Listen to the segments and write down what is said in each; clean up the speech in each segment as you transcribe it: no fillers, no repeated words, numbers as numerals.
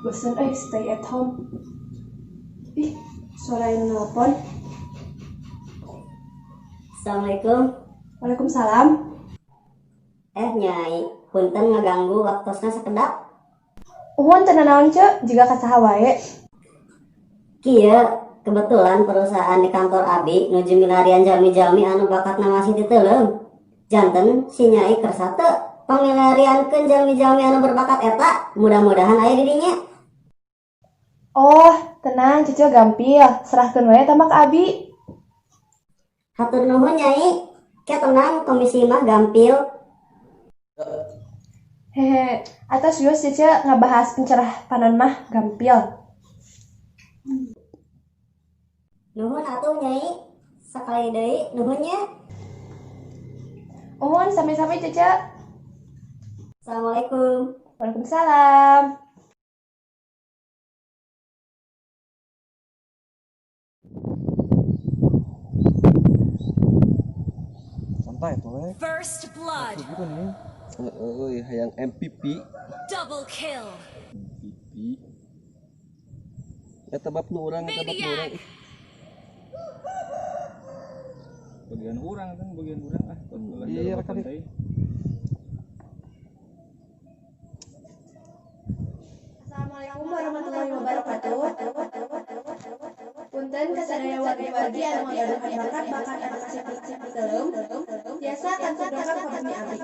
Bosan stay at home. Ih, suara yang nelpon. Assalamualaikum. Waalaikumsalam. Nyai, punten ngaganggu waktosna sakedap. Uhun teu naon ce, jiga kasaha wae. Kieu kebetulan perusahaan di kantor abi nuju milarian jalmi-jalmi anu bakatna masih diteuleum. Janten si Nyai kersa teu pamilariankeun jalmi-jalmi anu berbakat eta, mudah-mudahan aya di dinya. Oh, tenang Cece gampil, serahkeun wae tambah ka abi. Hatur nuhun Nyai. Kia tenang, komisi mah gampil. Hehe, atas yus Cece ngabahas pencerahan mah gampil. Nuhun atuh Nyai. Sakali deui nuhunnya. Uhun sampai-sampai Cece. Assalamualaikum. Waalaikumsalam. Santai tuh First blood. gitu nih. Yang MVP. Double kill. MVP. Eta bab nu urang, eta bab nu urang. Bagian urang kan, bagian urang ah. Iya, rekan. Assalamualaikum warahmatullahi wabarakatuh. Punten kasadaya wargi-wargi anu ngadadohan bakat anu kasih diteuleum. Biasa akan program kabumi abdi.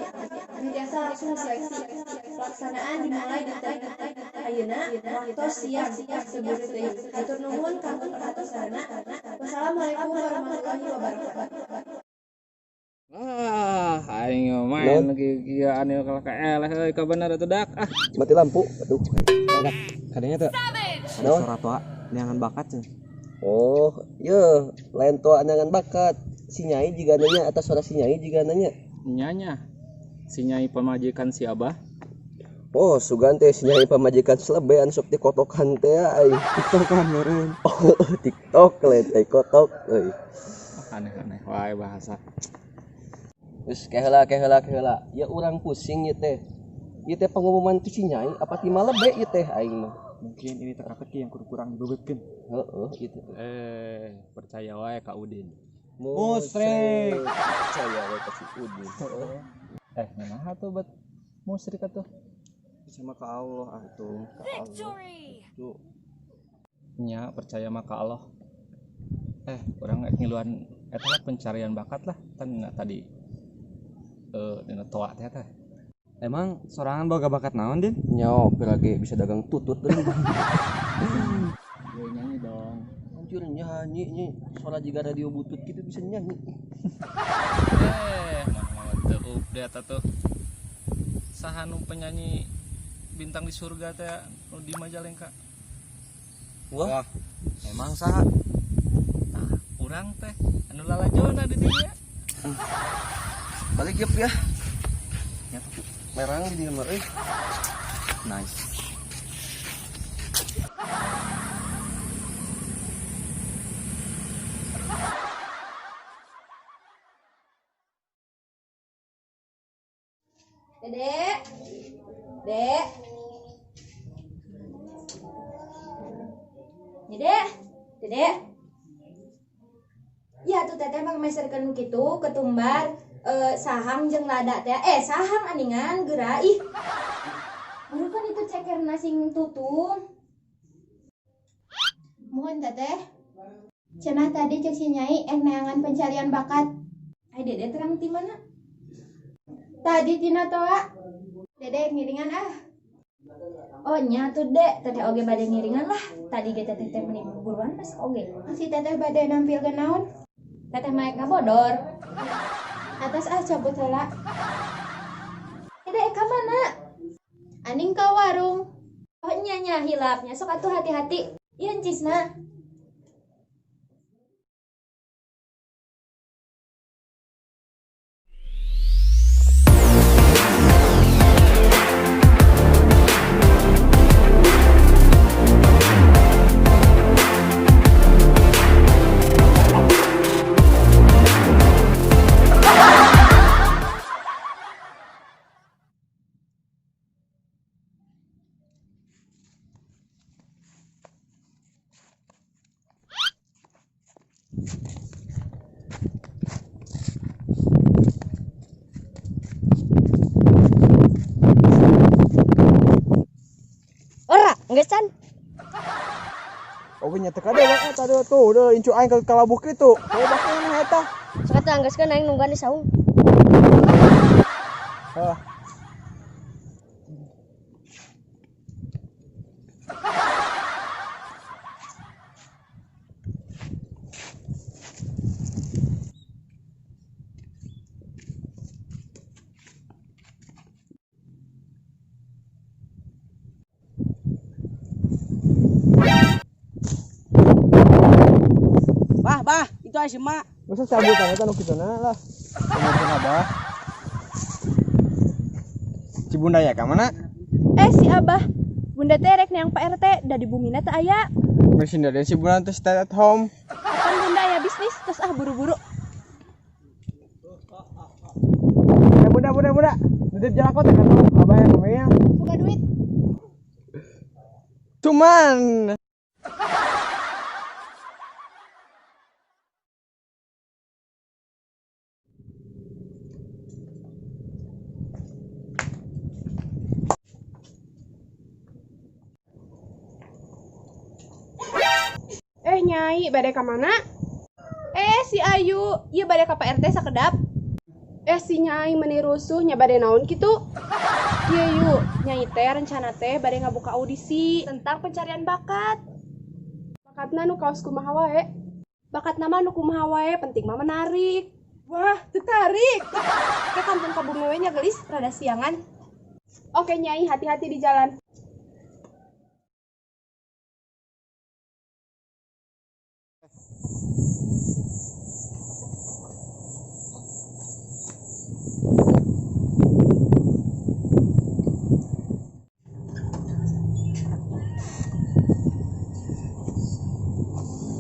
Biasa langsung seleksi. Pelaksanaan dimulai di ayeuna waktu siap sebelum deui. Hatur nuhun kanggo perhatianna. Wassalamualaikum warahmatullahi wabarakatuh. Aing main lagi kieu anu kalau kaeleh euy ka bener atuh dak ah. Mati lampu atuh. Kadangnya tuh ada suara tua neangan bakat tuh. Oh, iya, lain tua anyangan bakat. Si Nyai juga nanya atas suara si Nyai juga nanya. Nyanya. Si Nyai pemajikan si Abah. Oh, sugan teh si Nyai pamajikan selebean sok dikotokan teh ai. Tiktokan meureun. Oh, TikTok teh kotok euy. Aneh-aneh wae bahasa. Geus keheula. Ya urang pusing ieu teh. Ieu teh pengumuman tu si Nyai apa ti malebe ieu teh aing mah. Mungkin ini teka-teki yang kurang dibebetkeun. Heeh, itu. Percaya wae ka Udin. Musrik. Percaya wae ka si Udin. Nanaha tuh buat musrik atuh. Sama ka Allah atuh, ka Allah. Victory. Tuh. Nya percaya mah ka Allah. Urang ngiluan eta pencarian bakat lah tan tadi. Dina toa teh teh. Emang sorangan boga bakat naon, Din? Nyawa lagi bisa dagang tutut deui. Gue nyanyi dong. Anjir nyanyi suara jiga radio butut gitu bisa nyanyi. Mana teu update atuh. Saha nu penyanyi bintang di surga teh nu di Majalengka. Wah, Emang saha? Nah, urang teh anu lalajona di dinya. balik ya. Merang di dieu mah euy. Nice. Dek. Dedek. Ya tuh teteh mah meserkeun kitu ketumbar sahang jeung lada teh. Sahang aningan geura ih. Baru kan itu ceker sing tutung. Mohon teteh. Cenah tadi cek si Nyai neangan pencarian bakat. Dede terang di mana? Tadi tina toa. Dede ngiringan ah. Oh nya tuh dek, teteh oge bade ngiringan lah. Tadi ge teteh teh meni buruan pas oge. Si teteh bade nampilkeun naon? Teteh maek ngabodor. Atas cabut heula. Dek ka mana? Aning ka warung. Oh nya hilapnya sok atuh hati-hati. Ieu cisna. Enggak Chan. Oh nya teu kada lah eta tuh udah incu aing ke kalabuh kitu. Oh bakal eta. Sok anggeuskeun aing nungguan di saung. Hah. Bah, itu aja si mak. Masa cabutan eta nu kituna lah. Ngomongkeun abah. Cibunda ya ka mana? Si Abah, Bunda terek neang Pak RT da di bumina teu aya. Mesin dari Cibunda teh stay at home. Kapan Bunda aya bisnis terus buru-buru. Bunda. Nitip jalako teh kan abah yang namanya. Buka duit. Cuman Nyai, bade ka mana? Si Ayu, ieu bade ka Pak RT sakedap. Si Nyai meuni rusuh nya bade naon kitu? Ieu yu, Nyai teh rencana teh bade ngabuka audisi tentang pencarian bakat. Bakatna nu kaos kumaha wae. Bakatna mah nu kumaha wae, penting mah menarik. Wah, tertarik. Ke kampung kabumewe nya gelis rada siangan. Oke Nyai, hati-hati di jalan.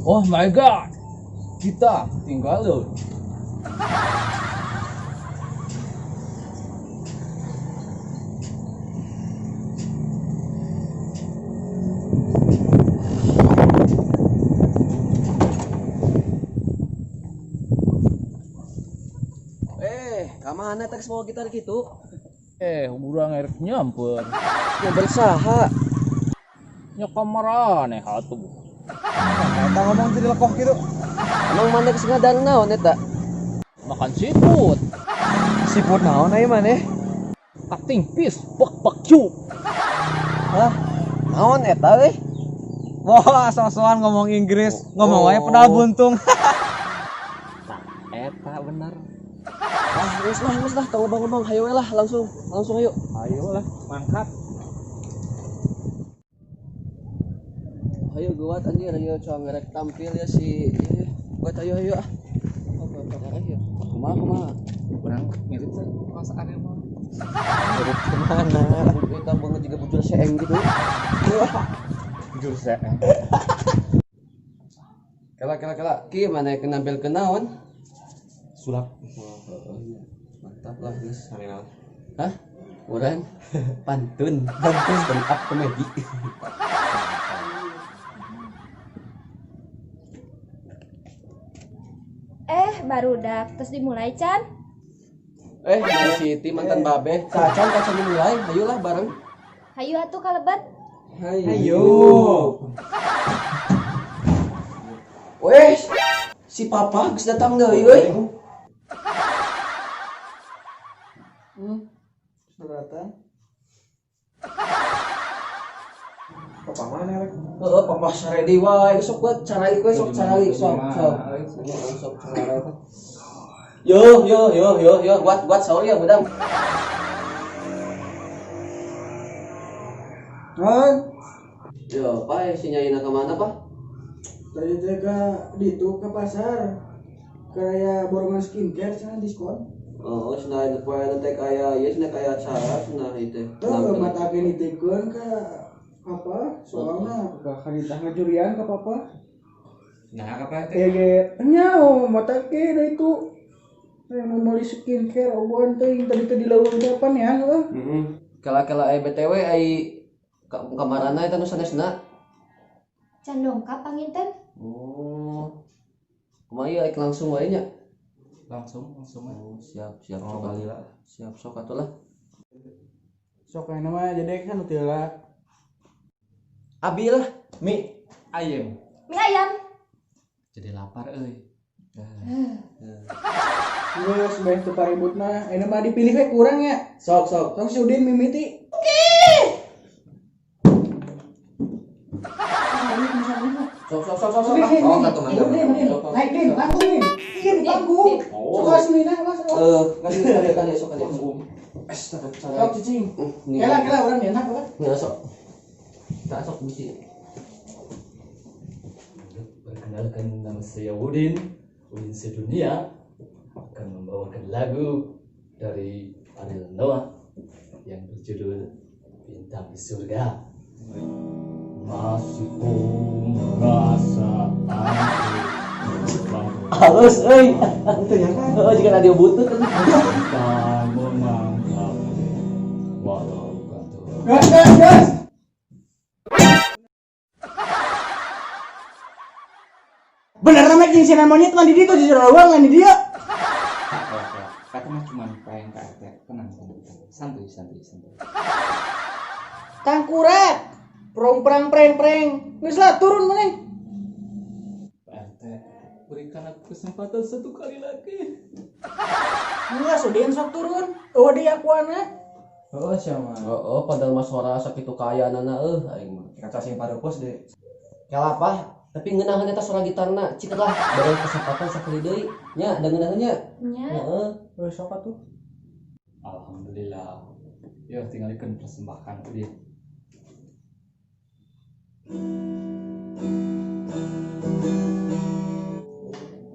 Oh my god. Kita tinggal loh. Kamana teh semua gitar gitu? Urang erek nyamper. Ya bersaha. Nya kamarane atuh. eta ngomong jadi lekoh kitu. Emang mana geus ngadang naon eta? Makan siput. Siput naon aya maneh? Cutting fish, bak cu. Hah? Naon eta euy? Wah, sosokan ngomong Inggris, ngomong wae pedal buntung. Eta bener. Geus lah, tong ngomong hayo we lah, langsung hayo. Ayo lah, mangkat. Hayo gawat anjir, ayo coba ngerek tampil ya si buat ayo ah. Ayo. Kumaha. Urang mirip teh perasaan mah. Mirip kemana? Kita banget juga bujur seeng gitu. Bujur seeng. Kala. Ki mana yang nampil ke naon? Sulap. Mantap lah guys. Samina. Hah? Urang pantun stand up komedi. Barudak terus dimulai Chan. Dari Siti mantan babe. Cacan dimulai. Ayolah bareng. Hayu atuh kalebat. Ayo. Weh, si papa geus datang deui euy. Datang. Papa mana rek? Papa saredi wae sok buat carai kowe sok carai sok. Yo, buat sorry ya budang. Yo, Pak, si Nyai nak kemana, Pak? Tadi teh ditu ke pasar. Kayak borongan skincare sana diskon. Oh, cenah itu poe teh kaya ieu cenah kaya acara cenah itu. Tuh mata ke nitipkeun ka apa? Soalnya kakarintah ngajurian ka papa. Nah, apa teh? Nya mata ke da itu. Yang mau beli skincare oboan teh tadi dileuweung depan ya heuh. Kala-kala BTW kamarana eta nu sanesna. Can dongkap panginten. Oh. Kumaha ieu langsung wae nya? Langsung. Oh, siap sok lah. Siap sok atuh lah. Sok aya mah jadi kan teu lah. Abi lah. mie ayam. Mie ayam. Jadi lapar euy. Geus bae teu paribut mah. Ayeuna mah dipilih we kurang ya. Sok si Udin mimiti. Sok. Naik Din, langsung Din. Iya di panggung. Sok asmina Mas. Kali sok kali. Sok cicing. Nih. Kela urang enak kan. Nih sok. Tak sok mesti. Perkenalkan, nama saya Udin Sedunia, akan membawakan lagu dari Ariel Noah yang berjudul Bintang di Surga. Masih ku merasa Halus euy. Itu yang kan. Oh, jika radio butut kan. tak menangkap walau kata Gas. Bener nama jeung sinan monyet mah di ditu di ruangan di dia. Kata mah cuma prank Kak RT. Tenang. Santuy. Tangkurat. Perang preng. Geus lah turun maneh. Pak RT, berikan aku kesempatan satu kali lagi. Geus Udin sok turun. Eueuh di akuana. Oh, siapa? Oh, padahal mas suara sakitu kaya nana aing mah. Kata sing parepos deh. Kelapa, tapi ngeunaheun eta suara gitarna cik lah bari kesempatan sakali deui nya da ngeunaheun nya. Nya. Heeh. Wes sok atuh. Alhamdulillah. Ya tinggalkan persembahan Udin.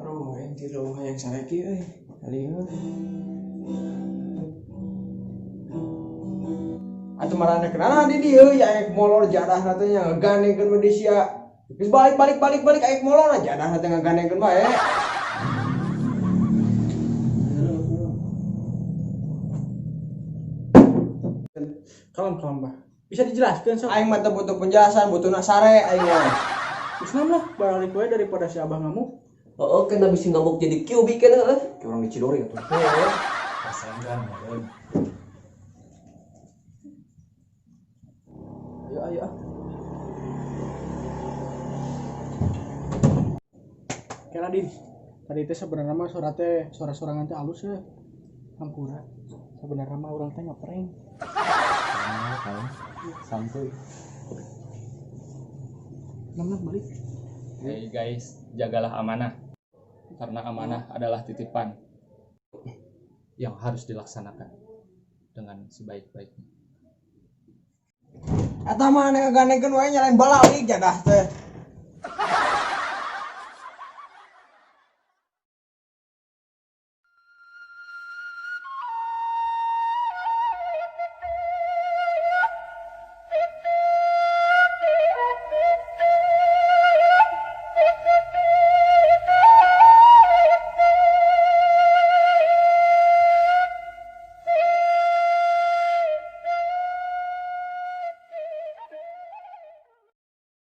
Aduh, yang di rumah yang sareki euy. Alieu. Atuh marana kenana di dieu ya aek molor jadah katanya ngaganekeun we di sia. Geus balik aek molor jadah teh ngaganekeun bae. Kalem Bah. Bisa dijelaskan sok. Aing mah teu butuh penjelasan, butuhna sare aing mah. Geus naon lah, balik we daripada si Abah ngamuk. Oh, kan habis ngamuk jadi QB kan heuh. Kayak orang di Cidori atuh. Pasangkan, Bang. Ayo. Kena Din. Tadi teh sebenarnya mah suara sorangan teh halus ya. Hampura. Sebenarnya mah urang teh ngeprank. Santuy. Namna balik. Hey guys, jagalah amanah. Karena amanah adalah titipan yang harus dilaksanakan dengan sebaik-baiknya. Eta mah nek ngaganekeun wae nyalain balik jadah teh.